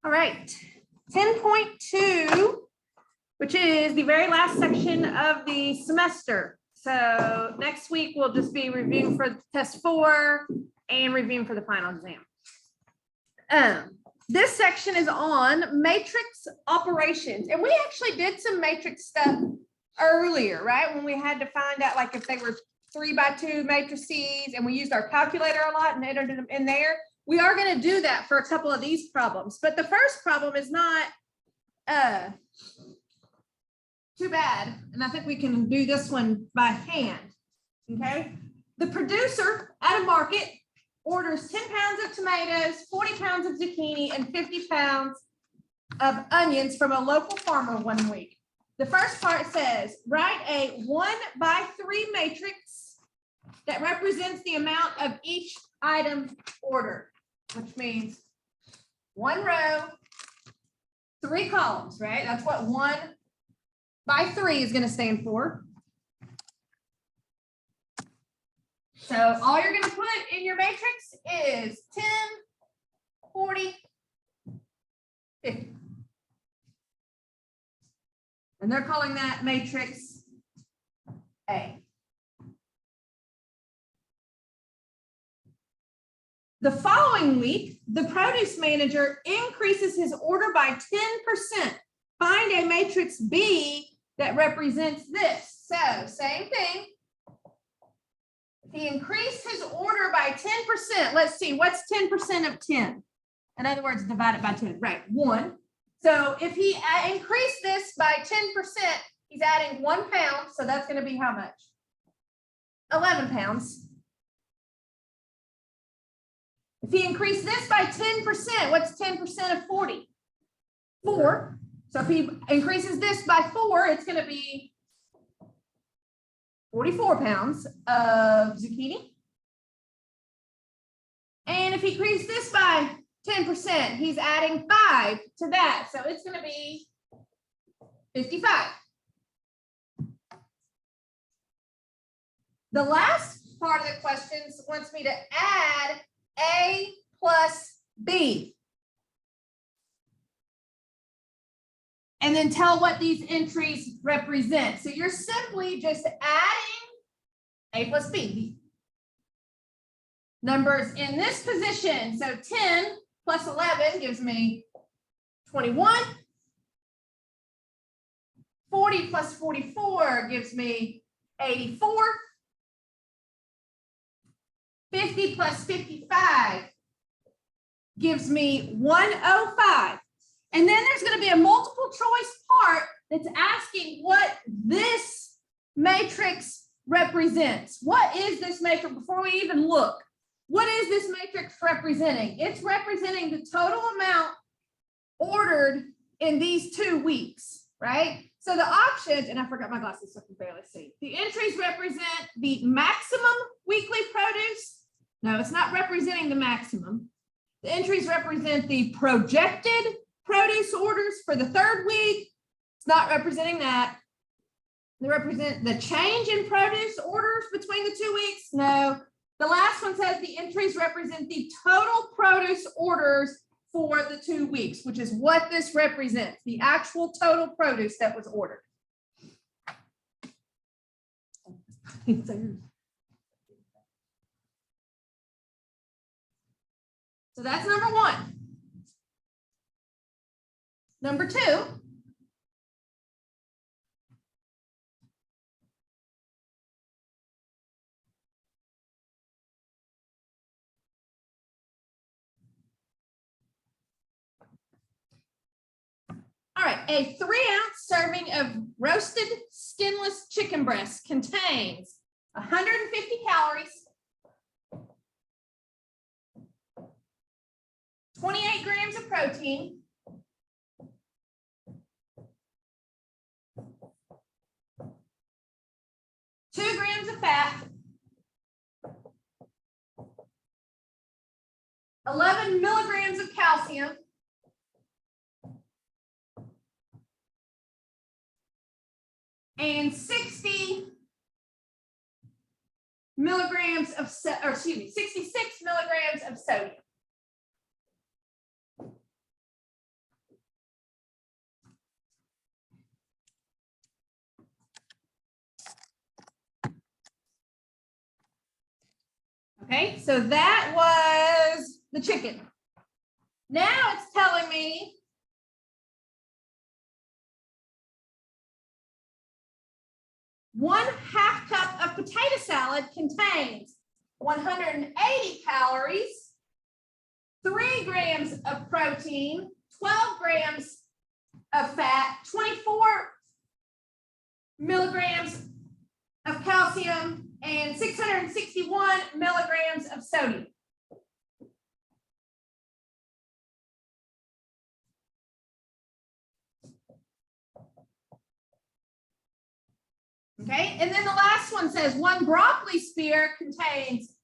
All right, 10.2, which is the very last section of the semester. So next week we'll just be reviewing for test 4 and reviewing for the final exam. This section is on matrix operations, and we actually did some matrix stuff earlier, right? When we had to find out like if they were 3x2 matrices, and we used our calculator a lot and entered them in there. We are going to do that for a couple of these problems, but the first problem is not too bad, and I think we can do this one by hand. Okay, the producer at a market orders 10 pounds of tomatoes, 40 pounds of zucchini, and 50 pounds of onions from a local farmer one week. The first part says, write a 1x3 matrix that represents the amount of each item ordered, which means 1 row, 3 columns, right? That's what 1x3 is going to stand for. So all you're going to put in your matrix is 10, 40, 50. And they're calling that matrix A. The following week, the produce manager increases his order by 10%. Find a matrix B that represents this. So same thing. If he increased his order by 10%, let's see, what's 10% of 10? In other words, divide it by 10, right, 1. So if he increased this by 10%, he's adding 1 pound. So that's going to be how much? 11 pounds. If he increased this by 10%, what's 10% of 40? 4. So if he increases this by 4, it's going to be 44 pounds of zucchini. And if he increased this by 10%, he's adding 5 to that. So it's going to be 55. The last part of the question wants me to add A plus B. And then tell what these entries represent. So you're simply just adding A plus B. Numbers in this position. So 10 plus 11 gives me 21. 40 plus 44 gives me 84. 50 plus 55 gives me 105. And then there's going to be a multiple choice part that's asking what this matrix represents. What is this matrix? Before we even look, what is this matrix representing? It's representing the total amount ordered in these 2 weeks, right? So the options, and I forgot my glasses so I can barely see. The entries represent the maximum weekly produce. No, it's not representing the maximum. The entries represent the projected produce orders for the 3rd week. It's not representing that. They represent the change in produce orders between the 2 weeks. No. The last one says the entries represent the total produce orders for the 2 weeks, which is what this represents, the actual total produce that was ordered. So that's number 1. Number 2. All right, a 3-ounce serving of roasted skinless chicken breast contains 150 calories, 28 grams of protein, 2 grams of fat, 11 milligrams of calcium, and 60 milligrams of, 66 milligrams of sodium. Okay, so that was the chicken. Now it's telling me one half cup of potato salad contains 180 calories, 3 grams of protein, 12 grams of fat, 24 milligrams of calcium, and 661 milligrams of sodium. Okay, and then the last one says one broccoli spear contains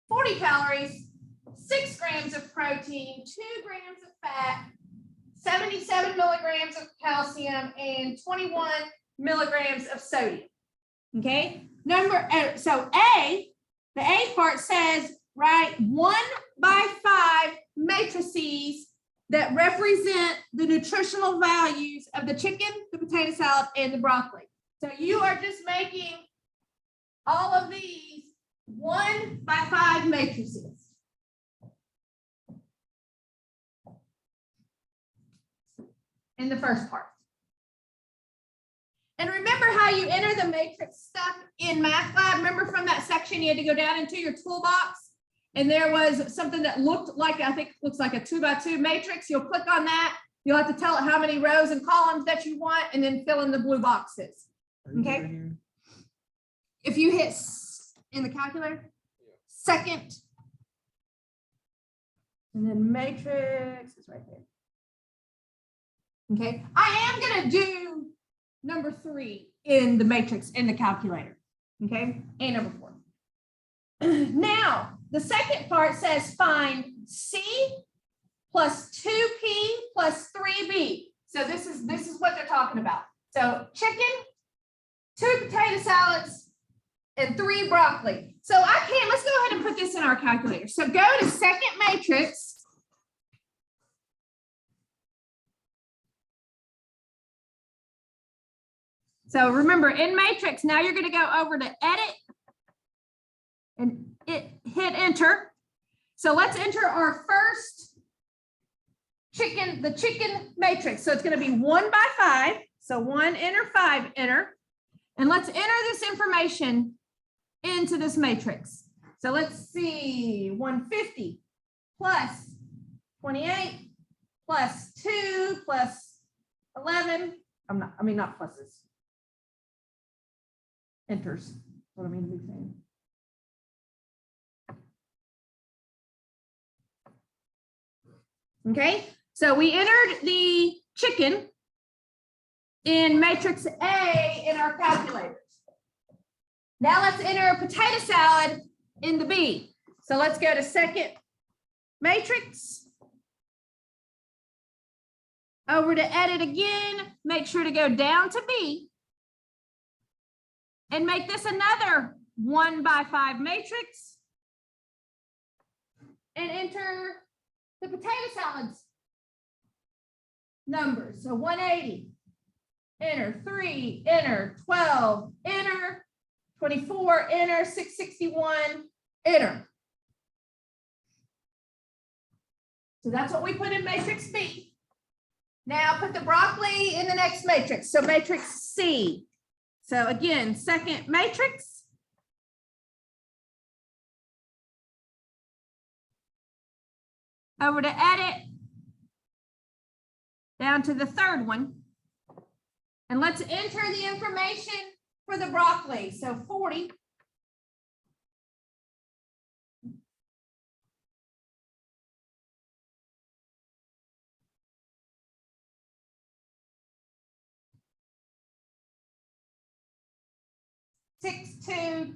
40 calories, 6 grams of protein, 2 grams of fat, 77 milligrams of calcium, and 21 milligrams of sodium. Okay, so the A part says write 1x5 matrices that represent the nutritional values of the chicken, the potato salad, and the broccoli. So you are just making all of these 1x5 matrices. In the first part. And remember how you enter the matrix stuff in Math Lab? Remember from that section, you had to go down into your toolbox and there was something that looked like, I think looks like a 2x2 matrix. You'll click on that. You'll have to tell it how many rows and columns that you want and then fill in the blue boxes. Okay. If you hit in the calculator, second, and then matrix is right there. Okay, I am going to do number 3 in the matrix in the calculator. Okay, and number 4. Now, the second part says find C plus 2P plus 3B. So this is what they're talking about. So chicken, 2 potato salads, and 3 broccoli. So let's go ahead and put this in our calculator. So go to second matrix. So remember, in matrix, now you're going to go over to edit and hit enter. So let's enter our first the chicken matrix. So it's going to be 1x5. So 1, enter, 5, enter. And let's enter this information into this matrix. So let's see, 150 plus 28 plus 2 plus 11. Not pluses. Enters. What I mean to be saying. Okay, so we entered the chicken in matrix A in our calculators. Now let's enter a potato salad in the B. So let's go to second matrix. Over to edit again, make sure to go down to B. And make this another 1x5 matrix. And enter the potato salads numbers. So 180, enter, 3, enter, 12, enter, 24, enter, 661, enter. So that's what we put in matrix B. Now put the broccoli in the next matrix. So matrix C. So again, second matrix. Over to edit. Down to the third one. And let's enter the information for the broccoli. So 40. Six, 2,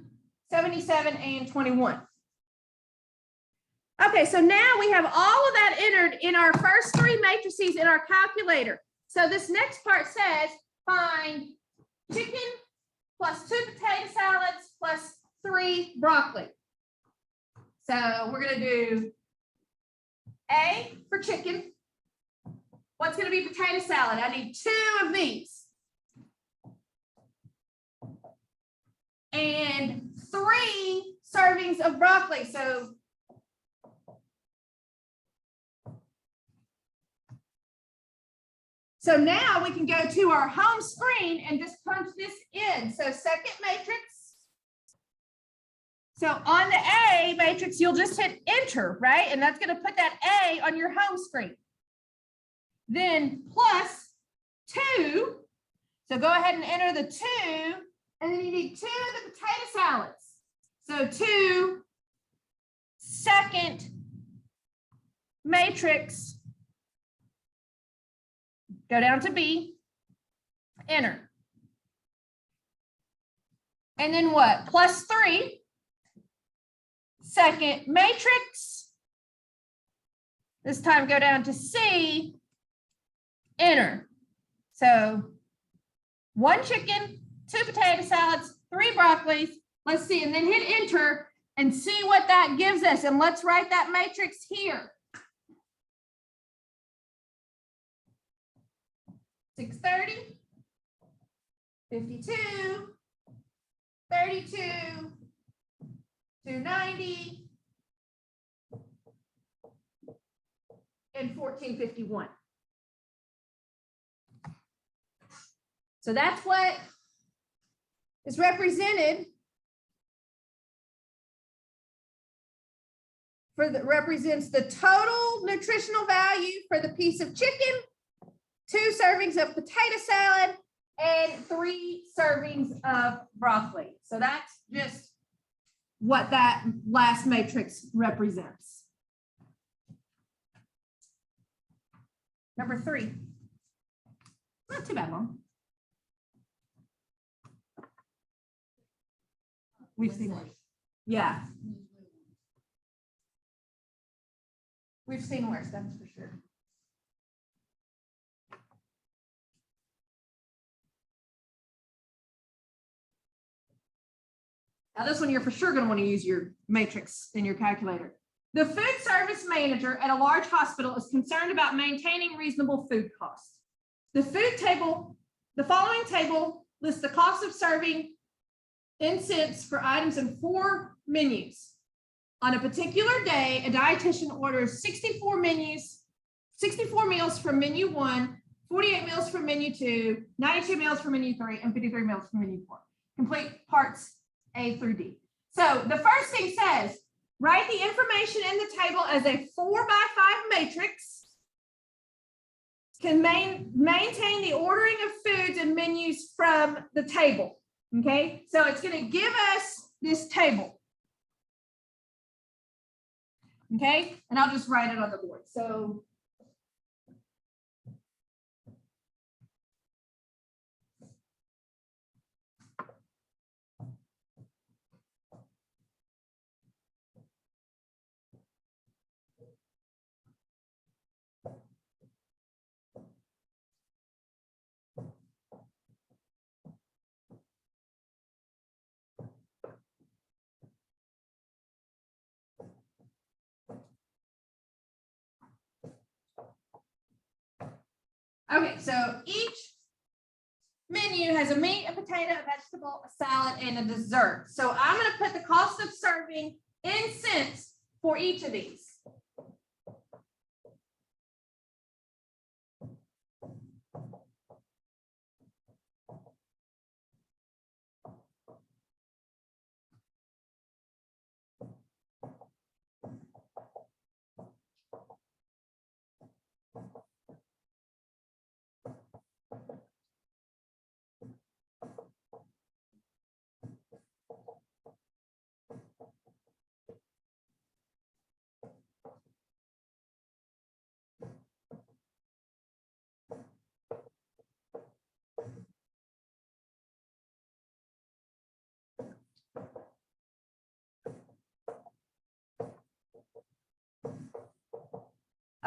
77, and 21. Okay, so now we have all of that entered in our first 3 matrices in our calculator. So this next part says find chicken plus 2 potato salads plus 3 broccoli. So we're going to do A for chicken. What's going to be potato salad? I need 2 of these. And 3 servings of broccoli. So now we can go to our home screen and just punch this in. So second matrix. So on the A matrix, you'll just hit enter, right? And that's going to put that A on your home screen. Then plus 2. So go ahead and enter the 2. And then you need 2 of the potato salads. So 2 second matrix. Go down to B, enter. And then what? Plus 3, second matrix. This time go down to C, enter. So 1 chicken, 2 potato salads, 3 broccolis. Let's see, and then hit enter and see what that gives us. And let's write that matrix here. 630, 52, 32, 290, and 1451. So that's what is represented represents the total nutritional value for the piece of chicken, 2 servings of potato salad, and 3 servings of broccoli. So that's just what that last matrix represents. Number 3. Not too bad long. We've seen worse. Yeah. We've seen worse, that's for sure. Now this one you're for sure going to want to use your matrix in your calculator. The food service manager at a large hospital is concerned about maintaining reasonable food costs. The following table lists the cost of serving in cents for items in 4 menus. On a particular day, a dietitian orders 64 meals from menu 1, 48 meals from menu 2, 92 meals from menu 3, and 53 meals from menu 4. Complete parts A through D. So the first thing says, write the information in the table as a 4x5 matrix. Can maintain the ordering of foods and menus from the table. Okay, so it's going to give us this table. Okay, and I'll just write it on the board. So okay, so each menu has a meat, a potato, a vegetable, a salad, and a dessert. So I'm going to put the cost of serving in cents for each of these.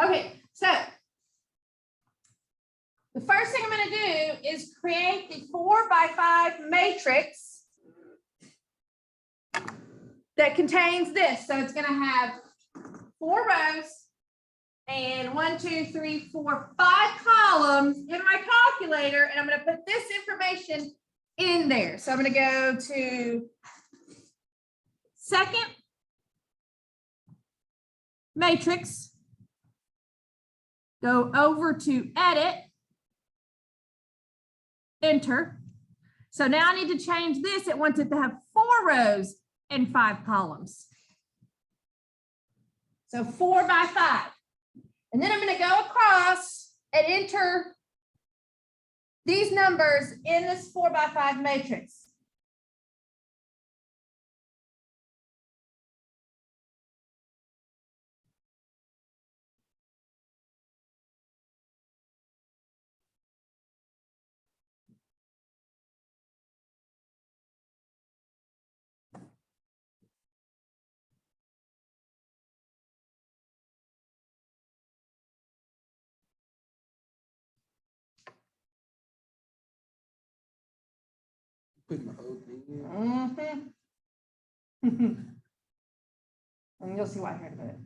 Okay, so the first thing I'm going to do is create the 4x5 matrix that contains this. So it's going to have 4 rows and 1, 2, 3, 4, 5 columns in my calculator, and I'm going to put this information in there. So I'm going to go to second matrix, go over to edit, enter. So now I need to change this. It wants it to have 4 rows and 5 columns. So 4 by 5. And then I'm going to go across and enter these numbers in this 4 by 5 matrix. Put my whole thing in. And you'll see why here in a minute.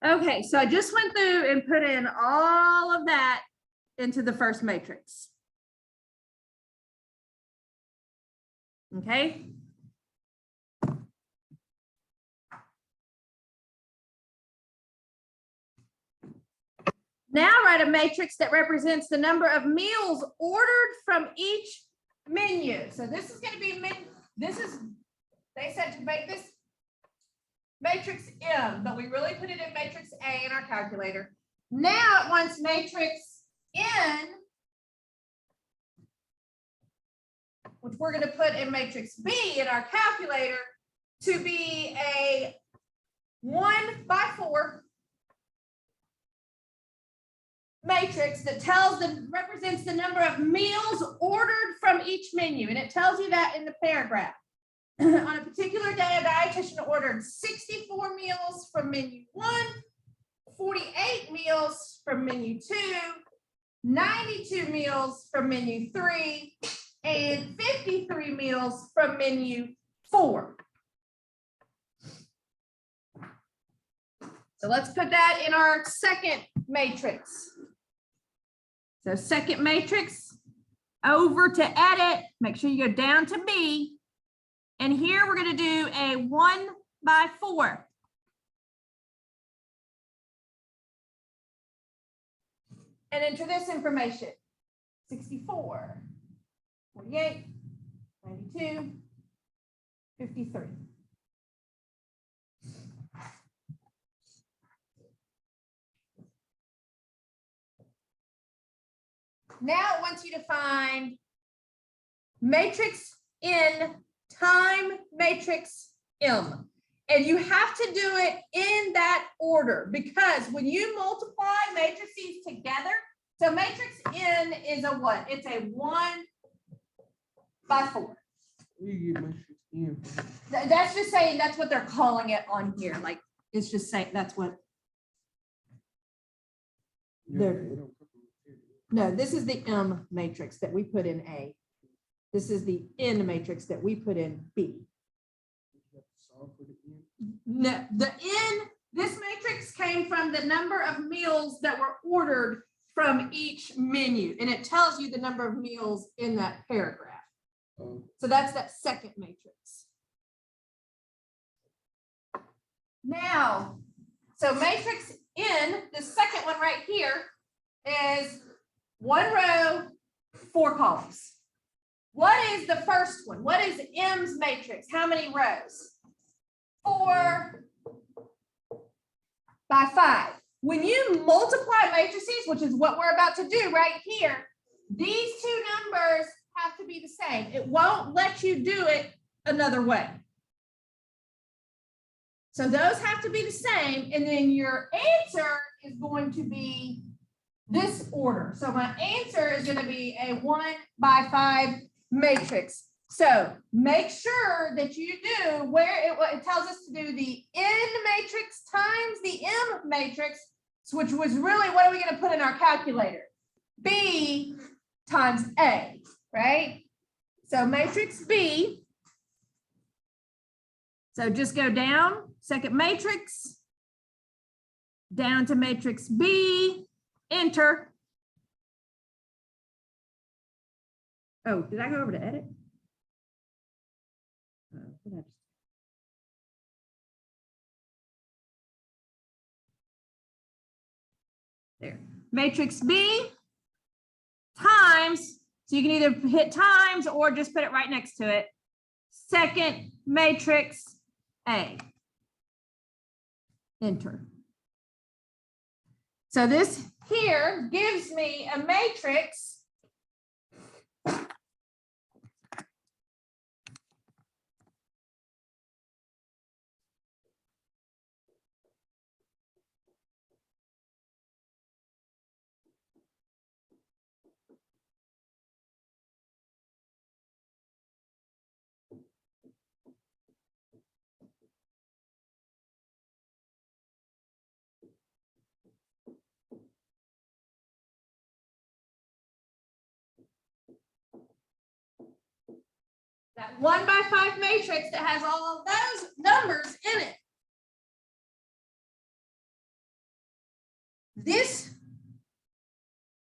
Okay, so I just went through and put in all of that into the first matrix. Okay. Now write a matrix that represents the number of meals ordered from each menu. So this is going to be, they said to make this matrix M, but we really put it in matrix A in our calculator. Now it wants matrix N, which we're going to put in matrix B in our calculator, to be a 1 by 4 matrix that represents the number of meals ordered from each menu. And it tells you that in the paragraph. On a particular day, a dietitian ordered 64 meals from menu 1, 48 meals from menu 2, 92 meals from menu 3, and 53 meals from menu 4. So let's put that in our second matrix. So second matrix, over to edit, make sure you go down to B. And here we're going to do a 1 by 4. And enter this information: 64, 48, 92, 53. Now it wants you to find matrix N time matrix M. And you have to do it in that order, because when you multiply matrices together, so matrix N is a what? It's a 1 by 4. You get matrix N. That's just saying that's what they're calling it on here. Like, it's just saying that's what. No, this is the M matrix that we put in A. This is the N matrix that we put in B. No, the N, this matrix came from the number of meals that were ordered from each menu, and it tells you the number of meals in that paragraph. So that's that second matrix. Now, so matrix N, the second one right here, is 1 row, 4 columns. What is the first one? What is M's matrix? How many rows? 4 by 5. When you multiply matrices, which is what we're about to do right here, these two numbers have to be the same. It won't let you do it another way. So those have to be the same, and then your answer is going to be this order. So my answer is going to be a 1 by 5 matrix. So make sure that you do where it tells us to do the N matrix times the M matrix, which was really, what are we going to put in our calculator? B times A, right? So matrix B. So just go down, second matrix, down to matrix B, enter. Oh, did I go over to edit? What did I just- There, matrix B times, so you can either hit times or just put it right next to it. Second matrix A. Enter. So this here gives me a matrix that 1x5 matrix that has all of those numbers in it.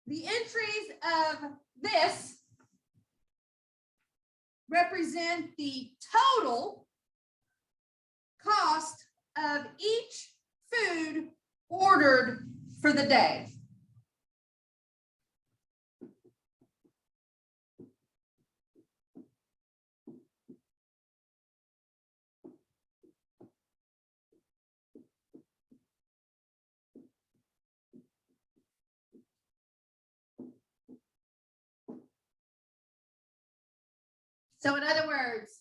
The entries of this represent the total cost of each food ordered for the day. So in other words,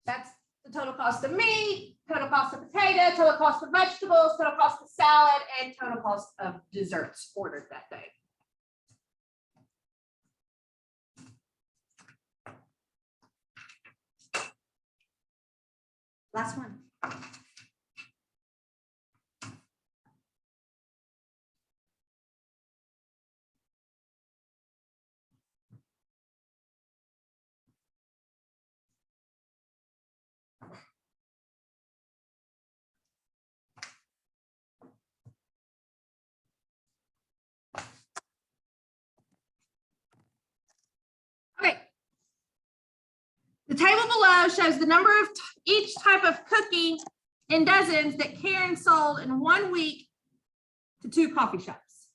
that's the total cost of meat, total cost of potato, total cost of vegetables, total cost of salad, and total cost of desserts ordered that day. Last one. Okay. The table below shows the number of each type of cookie in dozens that Karen sold in 1 week to 2 coffee shops.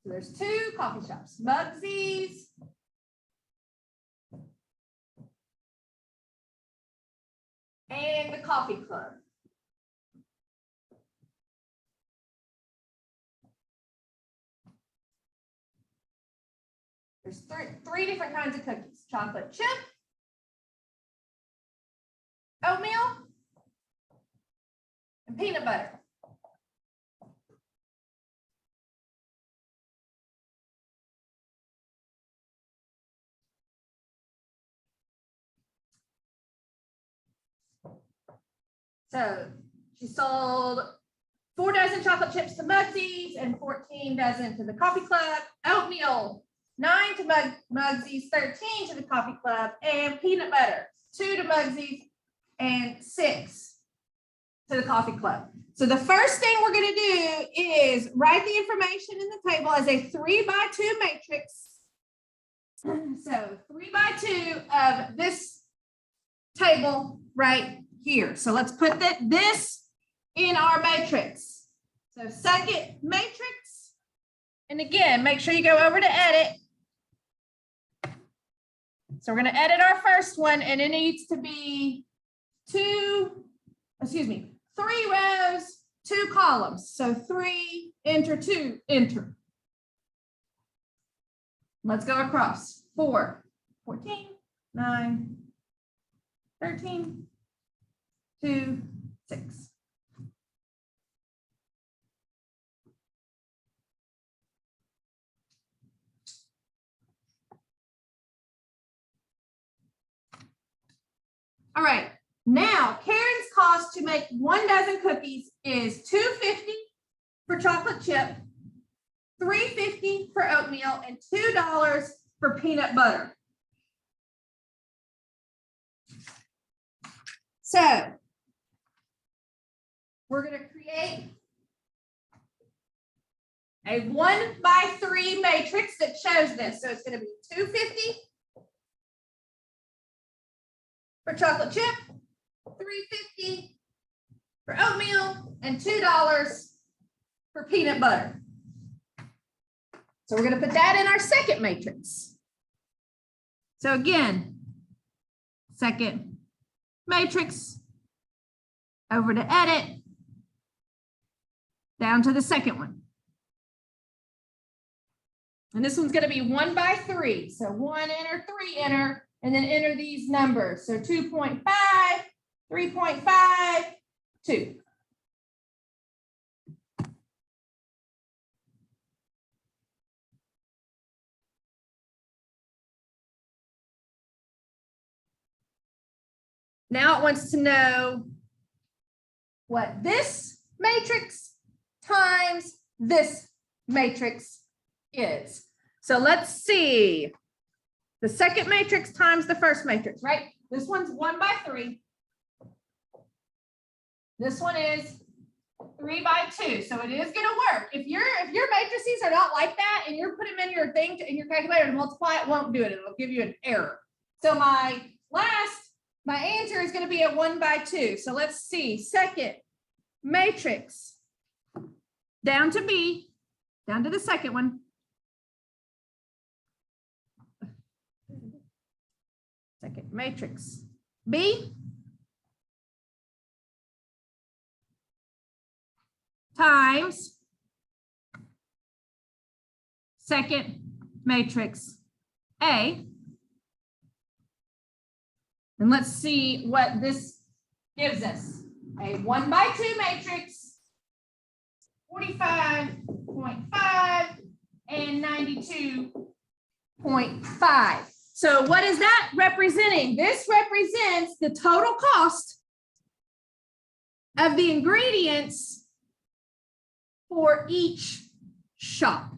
So there's 2 coffee shops, Mugsy's and the Coffee Club. There's three different kinds of cookies: chocolate chip, oatmeal, and peanut butter. So she sold 4 dozen chocolate chips to Mugsy's and 14 dozen to the Coffee Club, oatmeal 9 to Mugsy's, 13 to the Coffee Club, and peanut butter 2 to Mugsy's and 6 to the Coffee Club. So the first thing we're going to do is write the information in the table as a 3x2 matrix. So 3x2 of this table right here. So let's put this in our matrix. So second matrix, and again, make sure you go over to edit. So we're going to edit our first one, and it needs to be 3 rows, 2 columns. So 3, enter, 2, enter. Let's go across. 4, 14, 9, 13, 2, 6. All right, now Karen's cost to make 1 dozen cookies is $2.50 for chocolate chip, $3.50 for oatmeal, and $2 for peanut butter. So we're going to create a 1x3 matrix that shows this. So it's going to be 250 for chocolate chip, 350 for oatmeal, and $2 for peanut butter. So we're going to put that in our second matrix. So again, second matrix, over to edit, down to the second one. And this one's going to be 1x3. So 1 enter, 3 enter, and then enter these numbers. So 2.5, 3.5, 2. Now it wants to know what this matrix times this matrix is. So let's see. The second matrix times the first matrix, right? This one's 1x3. This one is 3x2. So it is going to work. If your matrices are not like that and you're putting them in your thing in your calculator to multiply, it won't do it. It'll give you an error. So my answer is going to be a 1x2. So let's see. Second matrix down to B, down to the second one. Second matrix B times second matrix A. And let's see what this gives us. A 1x2 matrix, 45.5 and 92.5. So what is that representing? This represents the total cost of the ingredients for each shop.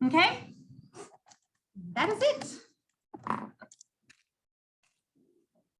Okay, that is it.